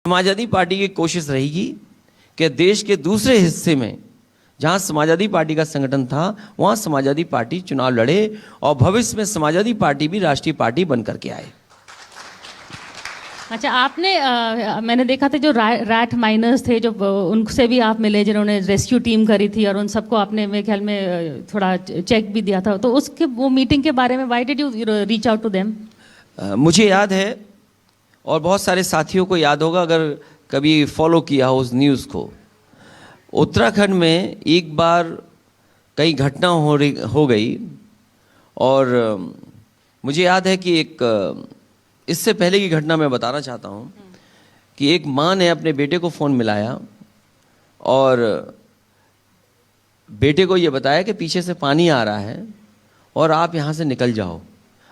Samajwadi party की कोशिश रहेगी कि देश के दूसरे हिस्से में जहां समाजवादी पार्टी का संगठन था वहां समाजवादी पार्टी चुनाव लड़े और भविष्य में समाजवादी पार्टी भी राष्ट्रीय पार्टी बन करके आए। अच्छा, आपने मैंने देखा था जो रैट माइनर्स थे, जो उनसे भी आप मिले जिन्होंने रेस्क्यू टीम करी थी, और उन सबको आपने मेरे ख्याल में थोड़ा चेक भी दिया था, तो उसके वो मीटिंग के बारे में why did you reach out to them? मुझे याद है और बहुत सारे साथियों को याद होगा अगर कभी फॉलो किया हो उस न्यूज़ को। उत्तराखंड में एक बार कई घटना हो गई और मुझे याद है कि इससे पहले की घटना मैं बताना चाहता हूँ कि एक माँ ने अपने बेटे को फ़ोन मिलाया और बेटे को ये बताया कि पीछे से पानी आ रहा है और आप यहाँ से निकल जाओ,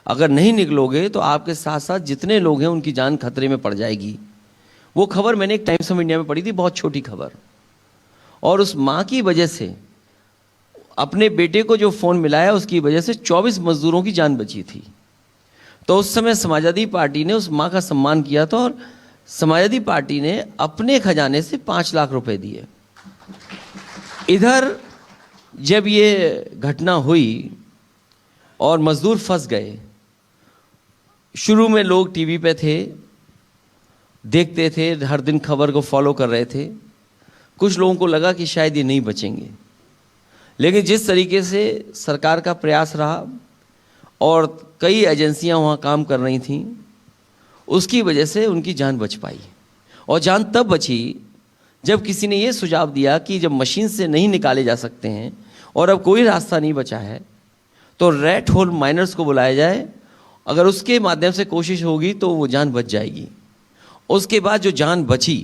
अगर नहीं निकलोगे तो आपके साथ साथ जितने लोग हैं उनकी जान खतरे में पड़ जाएगी। वो खबर मैंने एक टाइम्स ऑफ इंडिया में पढ़ी थी, बहुत छोटी खबर, और उस माँ की वजह से, अपने बेटे को जो फ़ोन मिलाया उसकी वजह से 24 मजदूरों की जान बची थी। तो उस समय समाजवादी पार्टी ने उस माँ का सम्मान किया था और समाजवादी पार्टी ने अपने खजाने से 5 लाख रुपए दिए। इधर जब ये घटना हुई और मजदूर फंस गए, शुरू में लोग टीवी पे थे, देखते थे, हर दिन खबर को फॉलो कर रहे थे। कुछ लोगों को लगा कि शायद ये नहीं बचेंगे, लेकिन जिस तरीके से सरकार का प्रयास रहा और कई एजेंसियां वहाँ काम कर रही थीं, उसकी वजह से उनकी जान बच पाई। और जान तब बची जब किसी ने ये सुझाव दिया कि जब मशीन से नहीं निकाले जा सकते हैं और अब कोई रास्ता नहीं बचा है तो रैट होल माइनर्स को बुलाया जाए, अगर उसके माध्यम से कोशिश होगी तो वो जान बच जाएगी। उसके बाद जो जान बची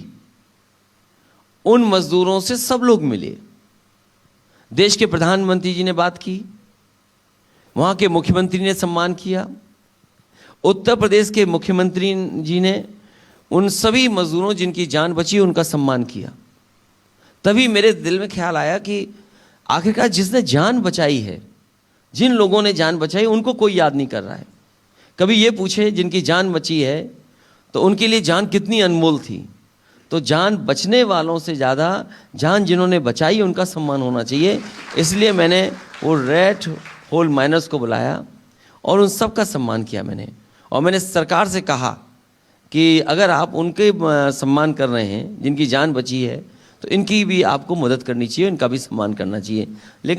उन मजदूरों से सब लोग मिले, देश के प्रधानमंत्री जी ने बात की, वहाँ के मुख्यमंत्री ने सम्मान किया, उत्तर प्रदेश के मुख्यमंत्री जी ने उन सभी मजदूरों जिनकी जान बची उनका सम्मान किया। तभी मेरे दिल में ख्याल आया कि आखिरकार जिसने जान बचाई है, जिन लोगों ने जान बचाई, उनको कोई याद नहीं कर रहा है। कभी ये पूछे जिनकी जान बची है तो उनके लिए जान कितनी अनमोल थी। तो जान बचने वालों से ज़्यादा जान जिन्होंने बचाई उनका सम्मान होना चाहिए। इसलिए मैंने वो रैट होल माइनर्स को बुलाया और उन सब का सम्मान किया मैंने। और मैंने सरकार से कहा कि अगर आप उनके सम्मान कर रहे हैं जिनकी जान बची है तो इनकी भी आपको मदद करनी चाहिए, इनका भी सम्मान करना चाहिए। लेकिन